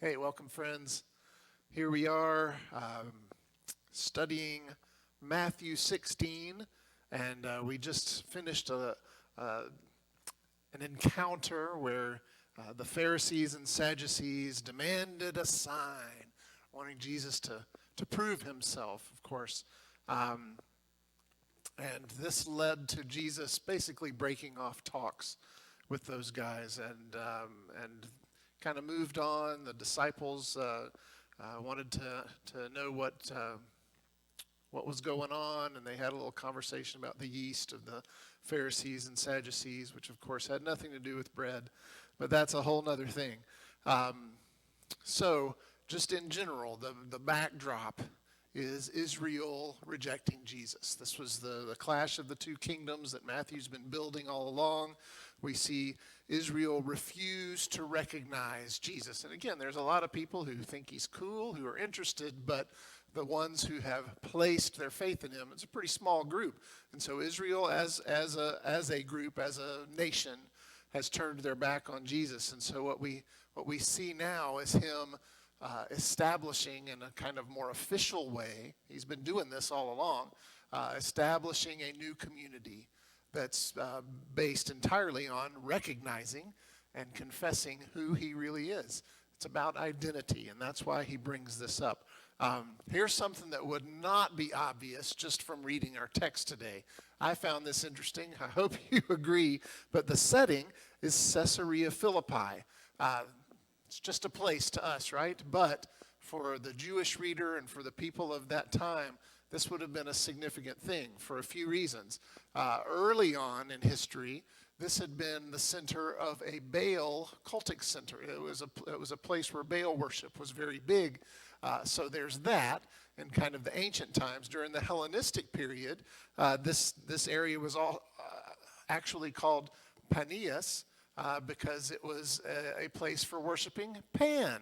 Hey, welcome, friends. Here we are studying Matthew 16, and we just finished an encounter where the Pharisees and Sadducees demanded a sign, wanting Jesus to prove himself, of course. Um, and this led to Jesus basically breaking off talks with those guys and kind of moved on. The disciples wanted to know what was going on, and they had a little conversation about the yeast of the Pharisees and Sadducees, which of course had nothing to do with bread, but that's a whole nother thing. Um, so, just in general, the backdrop is Israel rejecting Jesus. This was the clash of the two kingdoms that Matthew's been building all along. We see Israel refuse to recognize Jesus. And again, there's a lot of people who think he's cool, who are interested, but the ones who have placed their faith in him, it's a pretty small group. And so Israel as a group, as a nation, has turned their back on Jesus. And so what we see now is him establishing in a kind of more official way, he's been doing this all along, establishing a new community that's based entirely on recognizing and confessing who he really is. It's about identity, and that's why he brings this up. Here's something that would not be obvious just from reading our text today. I found this interesting. I hope you agree, but the setting is Caesarea Philippi. It's just a place to us, right? But for the Jewish reader and for the people of that time, this would have been a significant thing for a few reasons. Early on in history, this had been the center of a Baal cultic center. It was a place where Baal worship was very big. So there's that in kind of the ancient times. During the Hellenistic period, this area was all actually called Panias, because it was a place for worshiping Pan,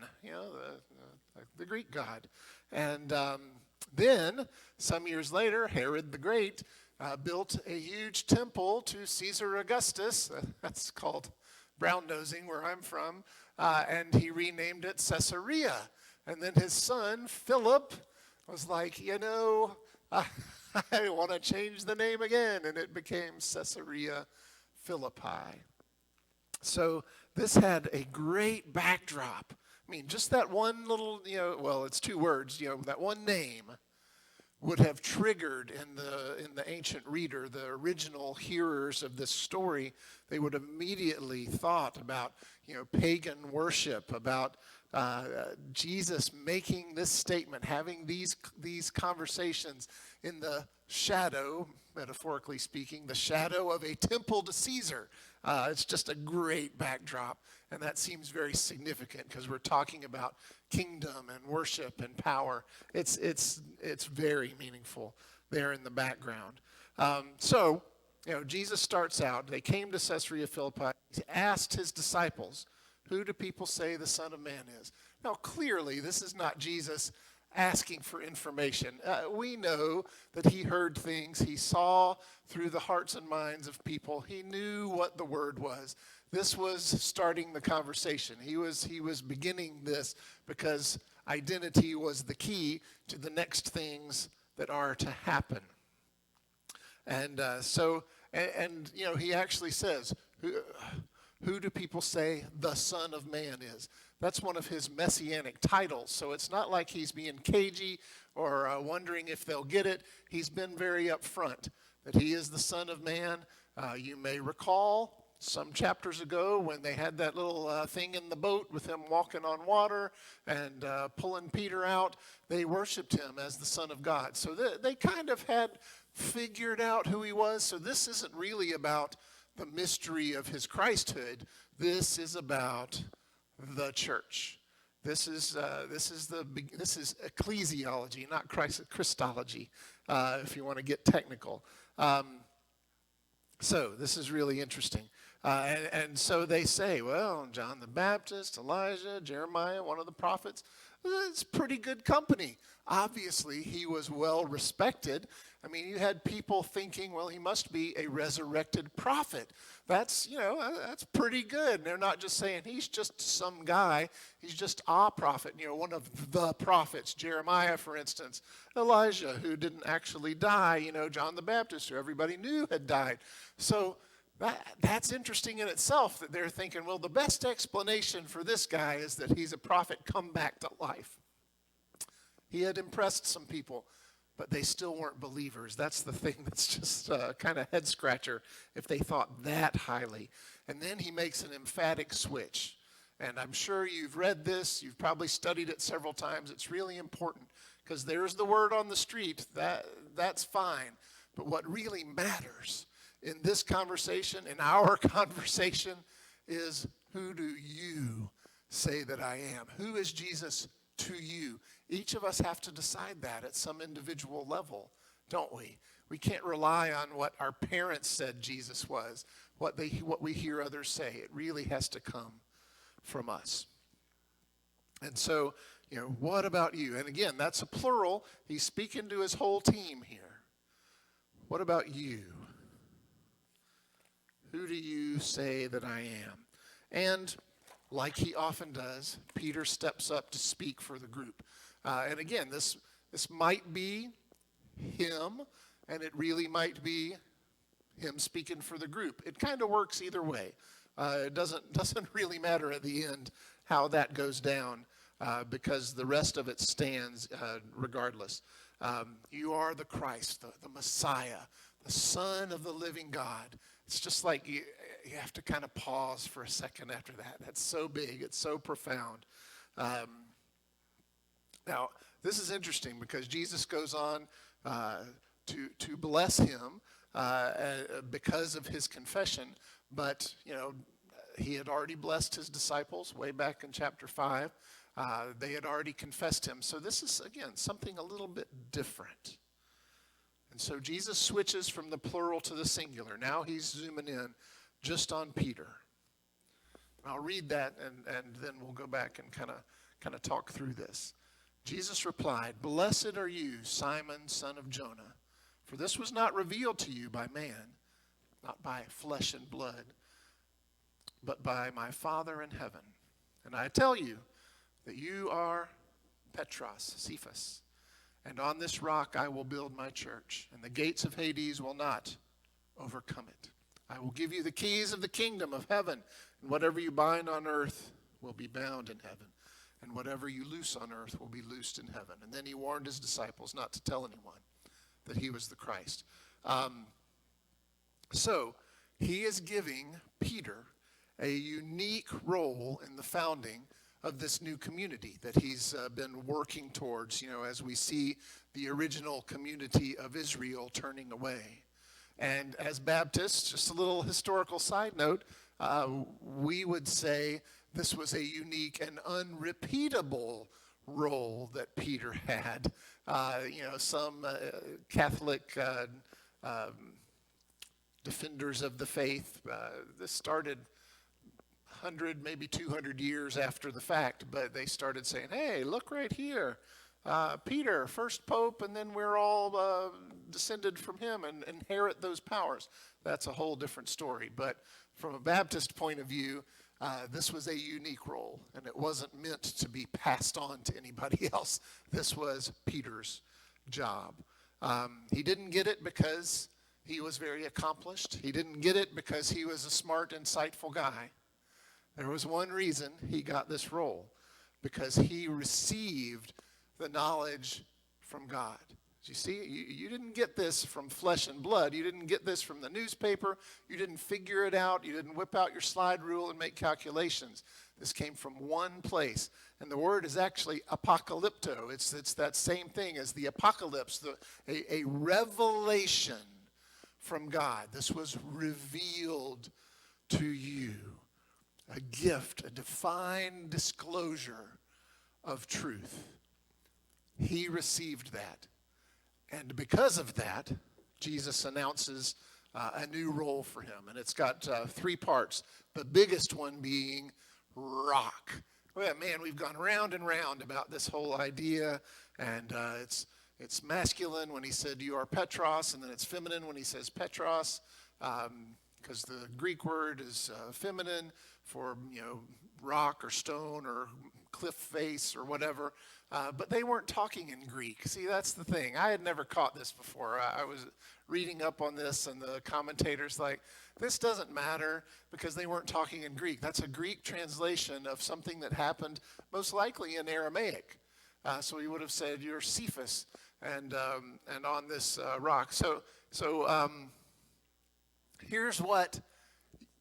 the Greek god. And then, some years later, Herod the Great built a huge temple to Caesar Augustus. That's called brown-nosing where I'm from. And he renamed it Caesarea. And then his son, Philip, was like, I want to change the name again. And it became Caesarea Philippi. So this had a great backdrop. I mean, just that one little, it's two words, that one name would have triggered in the ancient reader, the original hearers of this story. They would immediately thought about, pagan worship, about Jesus making this statement, having these conversations in the shadow, metaphorically speaking, the shadow of a temple to Caesar. It's just a great backdrop, and that seems very significant because we're talking about kingdom and worship and power. It's very meaningful there in the background. So Jesus starts out. They came to Caesarea Philippi. He asked his disciples, "Who do people say the Son of Man is?" Now, clearly, this is not Jesus asking for information. We know that he heard things. He saw through the hearts and minds of people. He knew what the word was. This was starting the conversation. He was beginning this because identity was the key to the next things that are to happen. And he actually says, who do people say the Son of Man is? That's one of his messianic titles. So it's not like he's being cagey or wondering if they'll get it. He's been very upfront that he is the Son of Man. You may recall some chapters ago when they had that little thing in the boat with him walking on water and pulling Peter out. They worshiped him as the Son of God. So they kind of had figured out who he was. So this isn't really about the mystery of his Christhood. This is about the church. This is ecclesiology, not Christology, if you want to get technical. So this is really interesting. And so they say, well, John the Baptist, Elijah, Jeremiah, one of the prophets, it's pretty good company. Obviously, he was well respected. I mean, you had people thinking, well, he must be a resurrected prophet. That's, that's pretty good. And they're not just saying he's just some guy. He's just a prophet, one of the prophets. Jeremiah, for instance, Elijah, who didn't actually die, John the Baptist, who everybody knew had died. So that's interesting in itself that they're thinking, well, the best explanation for this guy is that he's a prophet come back to life. He had impressed some people, but they still weren't believers. That's the thing that's just kind of head scratcher if they thought that highly. And then he makes an emphatic switch. And I'm sure you've read this. You've probably studied it several times. It's really important because there's the word on the street. That's fine. But what really matters in this conversation, in our conversation, is who do you say that I am? Who is Jesus to you? Each of us have to decide that at some individual level, don't we? We can't rely on what our parents said Jesus was, what we hear others say. It really has to come from us. And so, what about you? And again, that's a plural. He's speaking to his whole team here. What about you? Who do you say that I am? And like he often does, Peter steps up to speak for the group. And again, this might be him, and it really might be him speaking for the group. It kind of works either way. It doesn't really matter at the end how that goes down, because the rest of it stands regardless. You are the Christ, the Messiah, the Son of the living God. It's just like you have to kind of pause for a second after that. That's so big. It's so profound. Now, this is interesting because Jesus goes on to bless him because of his confession. But, he had already blessed his disciples way back in chapter 5. They had already confessed him. So this is, again, something a little bit different. And so Jesus switches from the plural to the singular. Now he's zooming in just on Peter. I'll read that and then we'll go back and kind of talk through this. Jesus replied, "Blessed are you, Simon, son of Jonah, for this was not revealed to you by man, not by flesh and blood, but by my Father in heaven. And I tell you that you are Petros, Cephas, and on this rock I will build my church, and the gates of Hades will not overcome it. I will give you the keys of the kingdom of heaven, and whatever you bind on earth will be bound in heaven, and whatever you loose on earth will be loosed in heaven." And then he warned his disciples not to tell anyone that he was the Christ. So he is giving Peter a unique role in the founding of this new community that he's been working towards, as we see the original community of Israel turning away. And as Baptists, just a little historical side note, we would say this was a unique and unrepeatable role that Peter had. Some Catholic defenders of the faith, this started 100, maybe 200 years after the fact, but they started saying, hey, look right here. Peter, first pope, and then we're all descended from him and inherit those powers. That's a whole different story. But from a Baptist point of view, this was a unique role, and it wasn't meant to be passed on to anybody else. This was Peter's job. He didn't get it because he was very accomplished. He didn't get it because he was a smart, insightful guy. There was one reason he got this role, because he received the knowledge from God. You see, you didn't get this from flesh and blood. You didn't get this from the newspaper. You didn't figure it out. You didn't whip out your slide rule and make calculations. This came from one place. And the word is actually apocalypto. It's that same thing as the apocalypse, a revelation from God. This was revealed to you. A gift, a divine disclosure of truth. He received that. And because of that, Jesus announces a new role for him. And it's got three parts, the biggest one being rock. Well, man, we've gone round and round about this whole idea, and it's masculine when he said you are Petros, and then it's feminine when he says Petros, because the Greek word is feminine for, rock or stone or cliff face or whatever. But they weren't talking in Greek. See, that's the thing. I had never caught this before. I was reading up on this, and the commentators like, this doesn't matter because they weren't talking in Greek. That's a Greek translation of something that happened most likely in Aramaic. So he would have said, you're Cephas, and on this rock. So here's what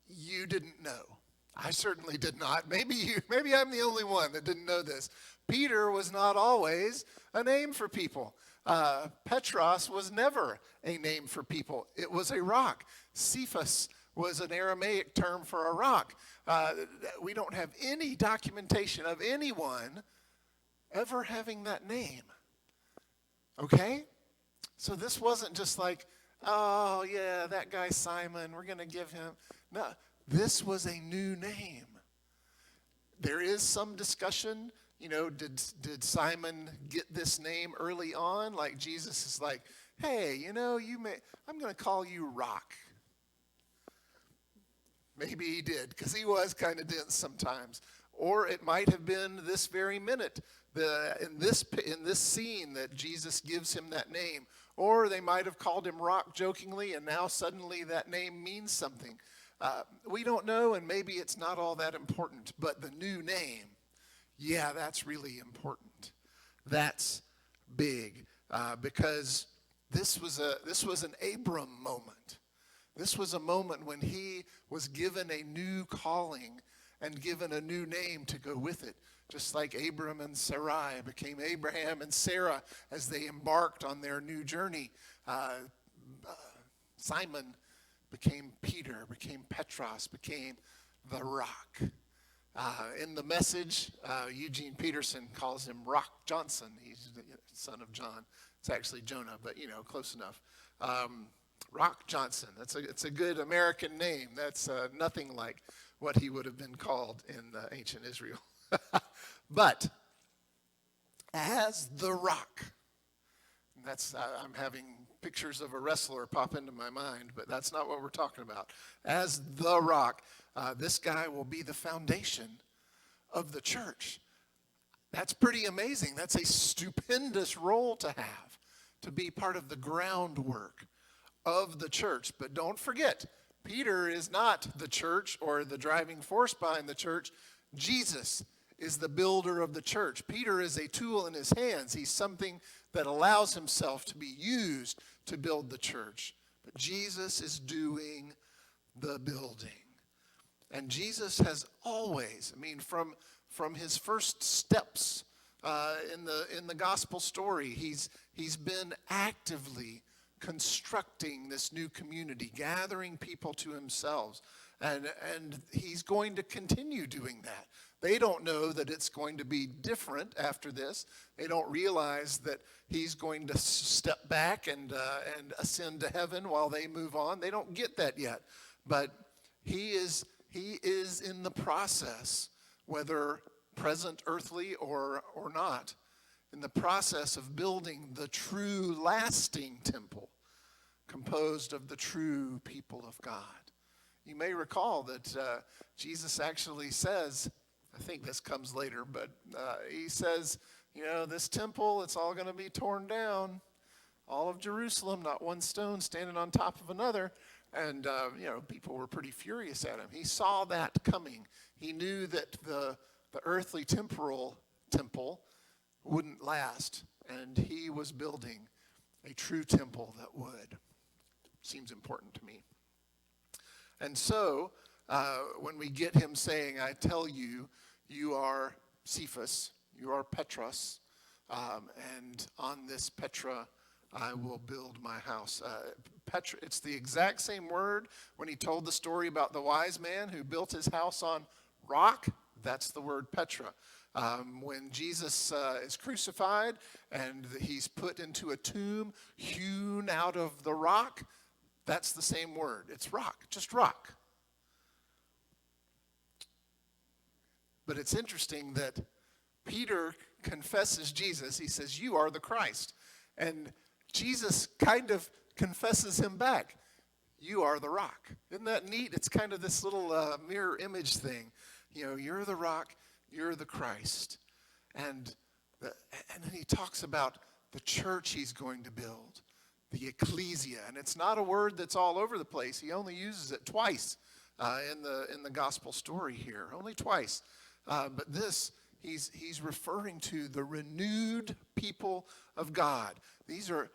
you didn't know. I certainly did not. Maybe I'm the only one that didn't know this. Peter was not always a name for people. Petros was never a name for people. It was a rock. Cephas was an Aramaic term for a rock. We don't have any documentation of anyone ever having that name. Okay? So this wasn't just like, oh, yeah, that guy Simon, we're going to give him. No, this was a new name. There is some discussion, did Simon get this name early on? Like Jesus is like, hey, I'm going to call you Rock. Maybe he did, because he was kind of dense sometimes. Or it might have been this very minute, in this scene that Jesus gives him that name. Or they might have called him Rock jokingly, and now suddenly that name means something. We don't know, and maybe it's not all that important. But the new name, yeah, that's really important. That's big, because this was an Abram moment. This was a moment when he was given a new calling and given a new name to go with it. Just like Abram and Sarai became Abraham and Sarah as they embarked on their new journey. Simon became Peter, became Petros, became the Rock. In the Message, Eugene Peterson calls him Rock Johnson. He's the son of John. It's actually Jonah, but close enough. Rock Johnson. It's a good American name. That's nothing like what he would have been called in ancient Israel. But as the Rock, I'm having pictures of a wrestler pop into my mind, but that's not what we're talking about. As the Rock, this guy will be the foundation of the church. That's pretty amazing. That's a stupendous role to have, to be part of the groundwork of the church. But don't forget, Peter is not the church or the driving force behind the church. Jesus is the builder of the church. Peter is a tool in his hands. He's something that allows himself to be used to build the church. But Jesus is doing the building. And Jesus has always, from his first steps in the gospel story, he's been actively constructing this new community, gathering people to himself. And he's going to continue doing that. They don't know that it's going to be different after this. They don't realize that he's going to step back and ascend to heaven while they move on. They don't get that yet. But he is in the process, whether present earthly or not, in the process of building the true lasting temple composed of the true people of God. You may recall that Jesus actually says, I think this comes later, but he says, this temple, it's all going to be torn down. All of Jerusalem, not one stone standing on top of another. And, people were pretty furious at him. He saw that coming. He knew that the earthly temporal temple wouldn't last. And he was building a true temple that would. Seems important to me. And so, when we get him saying, I tell you, you are Cephas, you are Petros, and on this Petra I will build my house. Petra, it's the exact same word when he told the story about the wise man who built his house on rock. That's the word Petra. When Jesus is crucified and he's put into a tomb hewn out of the rock, That's the same word. It's rock, just rock. But it's interesting that Peter confesses Jesus. He says, "You are the Christ." And Jesus kind of confesses him back. "You are the rock." Isn't that neat? It's kind of this little mirror image thing. You're the rock, you're the Christ. And then he talks about the church he's going to build, the ecclesia. And it's not a word that's all over the place. He only uses it twice in the gospel story here, only twice. But this, he's referring to the renewed people of God. These are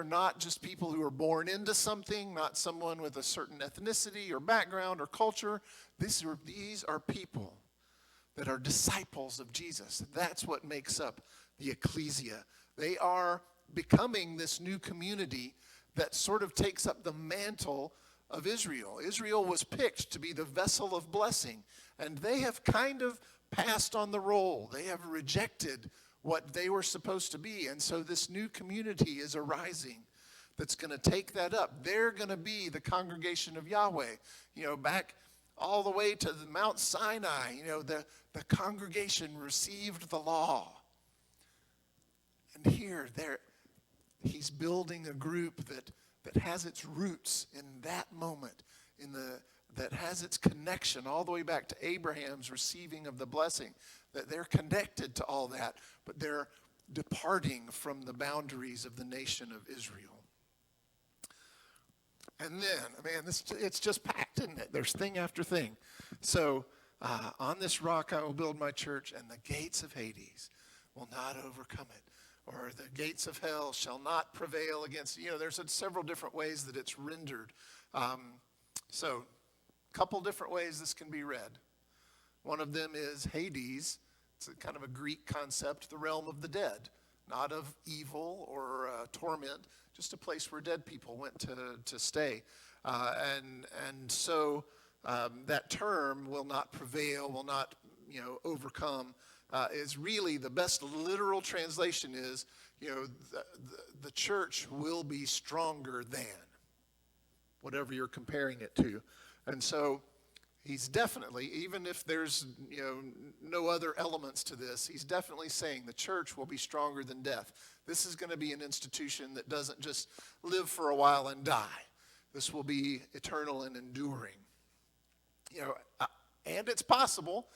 not just people who are born into something, not someone with a certain ethnicity or background or culture. These are people that are disciples of Jesus. That's what makes up the ecclesia. They are becoming this new community that sort of takes up the mantle of Israel. Israel was picked to be the vessel of blessing, and they have kind of passed on the role. They have rejected what they were supposed to be, and so this new community is arising that's going to take that up. They're going to be the congregation of Yahweh. Back all the way to the Mount Sinai, the congregation received the law. And here, he's building a group that has its roots in that moment, that has its connection all the way back to Abraham's receiving of the blessing, that they're connected to all that, but they're departing from the boundaries of the nation of Israel. And then, it's just packed, isn't it? There's thing after thing. So, on this rock I will build my church, and the gates of Hades will not overcome it. Or the gates of hell shall not prevail against it. There's several different ways that it's rendered. So, a couple different ways this can be read. One of them is Hades. It's kind of a Greek concept, the realm of the dead, not of evil or torment, just a place where dead people went to stay. So that term will not prevail, will not overcome, is really the best literal translation is, the church will be stronger than, whatever you're comparing it to. And so he's definitely, even if there's no other elements to this, he's definitely saying the church will be stronger than death. This is going to be an institution that doesn't just live for a while and die. This will be eternal and enduring. And it's possible.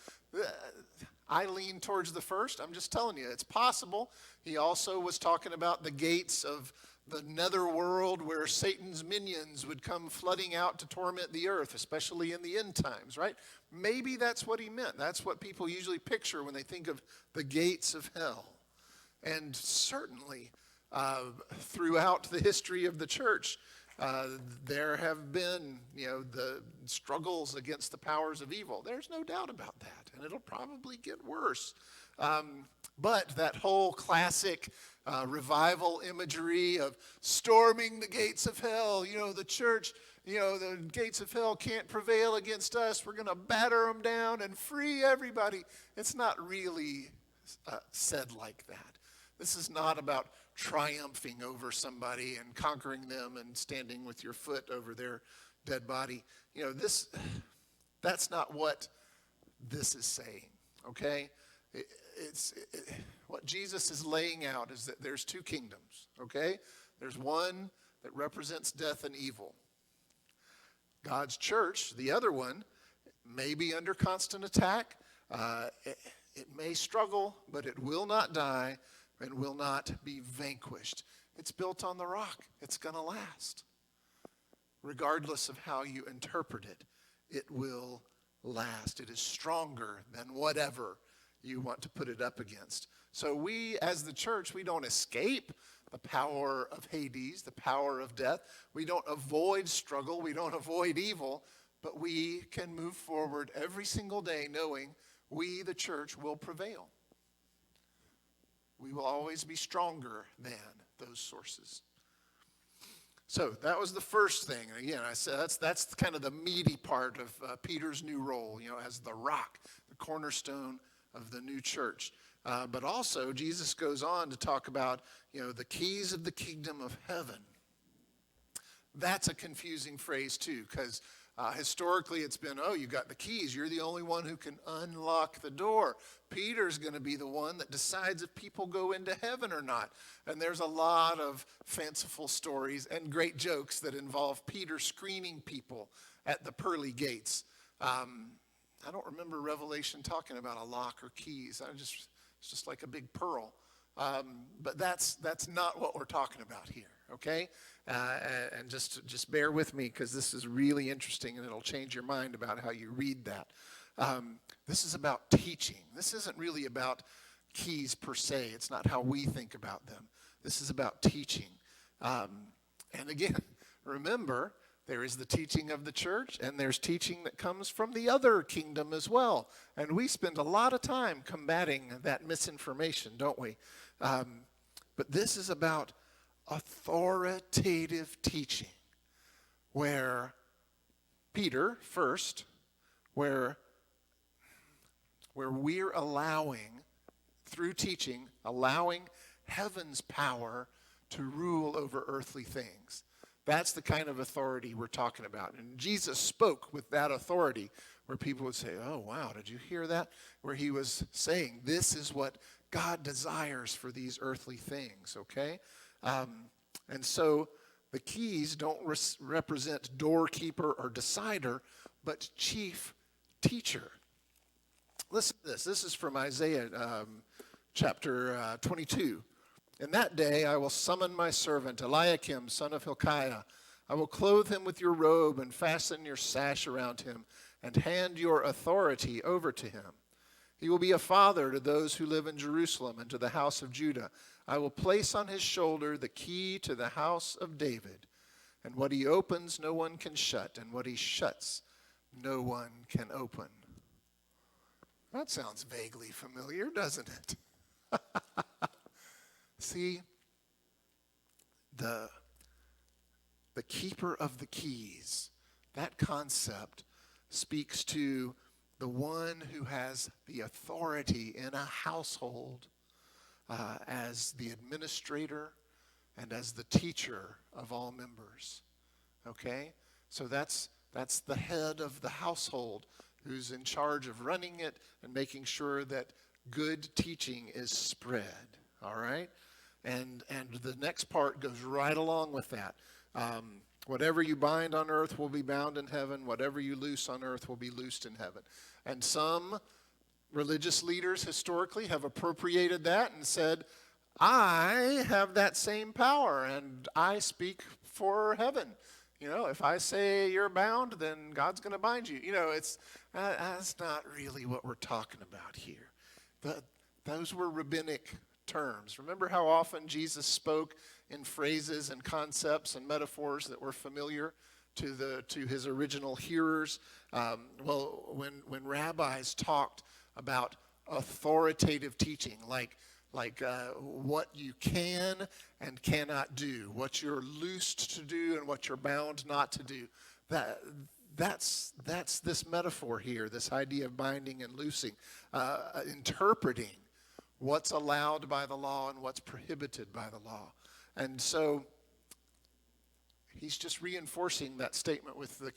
I lean towards the first. I'm just telling you, it's possible. He also was talking about the gates of the netherworld where Satan's minions would come flooding out to torment the earth, especially in the end times, right? Maybe that's what he meant. That's what people usually picture when they think of the gates of hell. And certainly, throughout the history of the church, there have been, the struggles against the powers of evil. There's no doubt about that, and it'll probably get worse. But that whole classic revival imagery of storming the gates of hell, the church, the gates of hell can't prevail against us. We're going to batter them down and free everybody. It's not really said like that. This is not about triumphing over somebody and conquering them and standing with your foot over their dead body. That's not what this is saying, okay? What Jesus is laying out is that there's two kingdoms, okay? There's one that represents death and evil. God's church, the other one, may be under constant attack. It may struggle, but it will not die and will not be vanquished. It's built on the rock. It's going to last. Regardless of how you interpret it, it will last. It is stronger than whatever you want to put it up against. So we, as the church, we don't escape the power of Hades, the power of death. We don't avoid struggle. We don't avoid evil. But we can move forward every single day knowing we, the church, will prevail. We will always be stronger than those sources. So that was the first thing. And again, I said that's kind of the meaty part of Peter's new role, as the rock, the cornerstone of the new church. But also, Jesus goes on to talk about, the keys of the kingdom of heaven. That's a confusing phrase too, because historically it's been, oh, you got the keys. You're the only one who can unlock the door. Peter's going to be the one that decides if people go into heaven or not. And there's a lot of fanciful stories and great jokes that involve Peter screening people at the pearly gates. I don't remember Revelation talking about a lock or keys. It's just like a big pearl. But that's not what we're talking about here, okay? And just bear with me, because this is really interesting, and it'll change your mind about how you read that. This is about teaching. This isn't really about keys per se. It's not how we think about them. This is about teaching. And again, remember, there is the teaching of the church, and there's teaching that comes from the other kingdom as well. And we spend a lot of time combating that misinformation, don't we? But this is about authoritative teaching, where Peter, first, where we're allowing, through teaching, allowing heaven's power to rule over earthly things. That's the kind of authority we're talking about. And Jesus spoke with that authority, where people would say, oh, wow, did you hear that? Where he was saying, this is what God desires for these earthly things, okay? And so the keys don't represent doorkeeper or decider, but chief teacher. Listen to this. This is from Isaiah chapter 22. In that day I will summon my servant Eliakim, son of Hilkiah. I will clothe him with your robe and fasten your sash around him and hand your authority over to him. He will be a father to those who live in Jerusalem and to the house of Judah. I will place on his shoulder the key to the house of David. And what he opens, no one can shut, and what he shuts, no one can open. That sounds vaguely familiar, doesn't it? See, the keeper of the keys, that concept speaks to the one who has the authority in a household as the administrator and as the teacher of all members. Okay? So that's the head of the household, who's in charge of running it and making sure that good teaching is spread. All right? And the next part goes right along with that. Whatever you bind on earth will be bound in heaven. Whatever you loose on earth will be loosed in heaven. And some religious leaders historically have appropriated that and said, I have that same power and I speak for heaven. You know, if I say you're bound, then God's going to bind you. You know, that's not really what we're talking about here. Those were rabbinic terms. Remember how often Jesus spoke in phrases and concepts and metaphors that were familiar to his original hearers? Well, when rabbis talked about authoritative teaching, like what you can and cannot do, what you're loosed to do and what you're bound not to do, that's this metaphor here, this idea of binding and loosing, interpreting what's allowed by the law and what's prohibited by the law. And so he's just reinforcing that statement with the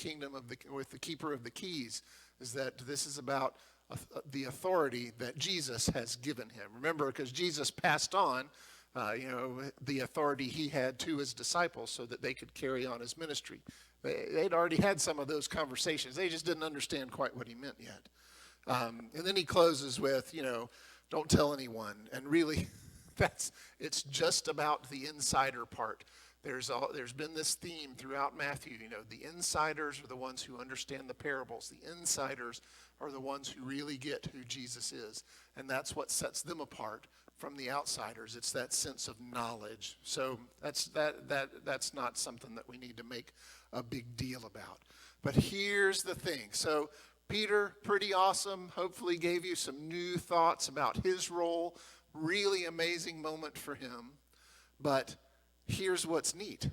with the keeper of the keys, is that this is about the authority that Jesus has given him. Remember, because Jesus passed on, the authority he had to his disciples so that they could carry on his ministry. They'd already had some of those conversations. They just didn't understand quite what he meant yet. And then he closes with, don't tell anyone. And really, it's just about the insider part. There's been this theme throughout Matthew. The insiders are the ones who understand the parables. The insiders are the ones who really get who Jesus is. And that's what sets them apart from the outsiders. It's that sense of knowledge. So that's not something that we need to make a big deal about. But here's the thing. So Peter, pretty awesome, hopefully gave you some new thoughts about his role. Really amazing moment for him. But here's what's neat.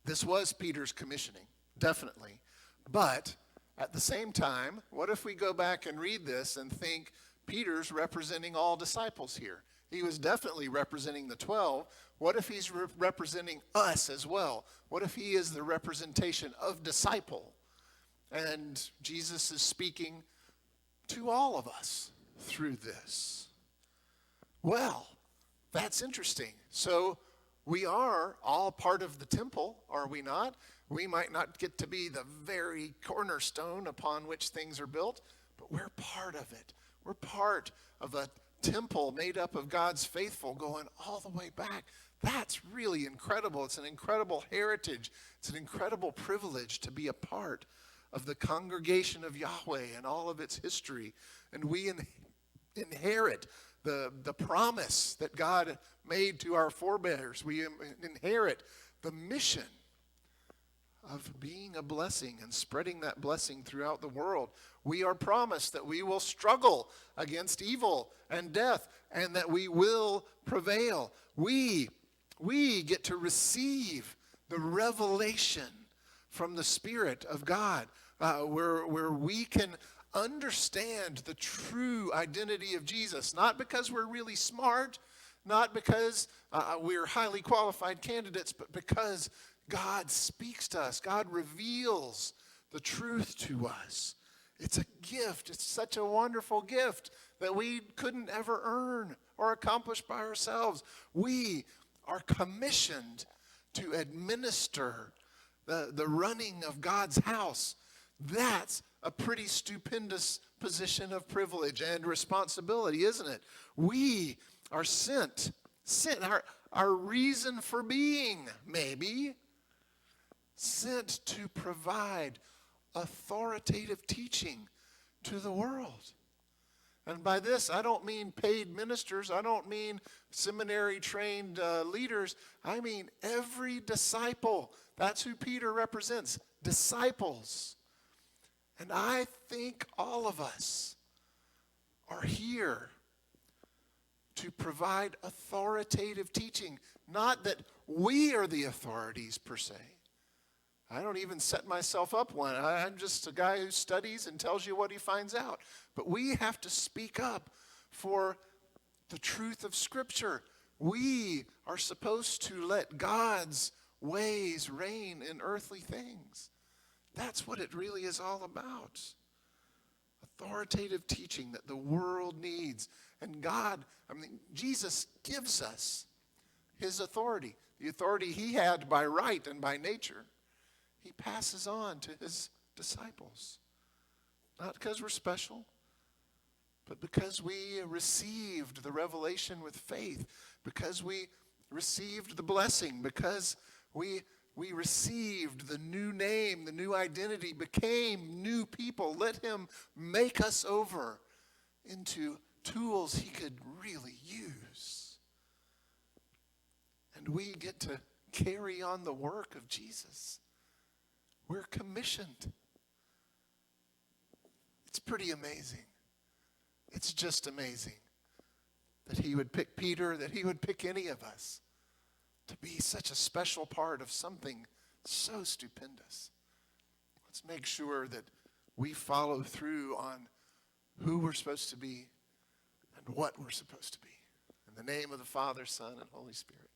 This was Peter's commissioning, definitely. But at the same time, what if we go back and read this and think Peter's representing all disciples here? He was definitely representing the 12. What if he's representing us as well? What if he is the representation of disciple? And Jesus is speaking to all of us through this. Well, that's interesting. So we are all part of the temple, are we not? We might not get to be the very cornerstone upon which things are built, but we're part of it. We're part of a temple made up of God's faithful going all the way back. That's really incredible. It's an incredible heritage. It's an incredible privilege to be a part of the congregation of Yahweh and all of its history. And we inherit the promise that God made to our forebears. We inherit the mission of being a blessing and spreading that blessing throughout the world. We are promised that we will struggle against evil and death and that we will prevail. We get to receive the revelation from the Spirit of God, where we can understand the true identity of Jesus, not because we're really smart, not because we're highly qualified candidates, but because God speaks to us. God reveals the truth to us. It's a gift. It's such a wonderful gift that we couldn't ever earn or accomplish by ourselves. We are commissioned to administer the running of God's house. That's a pretty stupendous position of privilege and responsibility, isn't it? We are sent our reason for being, maybe, sent to provide authoritative teaching to the world. And by this, I don't mean paid ministers. I don't mean seminary-trained leaders. I mean every disciple. That's who Peter represents, disciples. And I think all of us are here to provide authoritative teaching. Not that we are the authorities per se. I don't even set myself up one. I'm just a guy who studies and tells you what he finds out. But we have to speak up for the truth of Scripture. We are supposed to let God's ways reign in earthly things. That's what it really is all about. Authoritative teaching that the world needs. And Jesus gives us his authority. The authority he had by right and by nature. He passes on to his disciples. Not because we're special, but because we received the revelation with faith, because we received the blessing, because we received the new name, the new identity, became new people. Let him make us over into tools he could really use. And we get to carry on the work of Jesus. We're commissioned. It's pretty amazing. It's just amazing that he would pick Peter, that he would pick any of us to be such a special part of something so stupendous. Let's make sure that we follow through on who we're supposed to be and what we're supposed to be. In the name of the Father, Son, and Holy Spirit.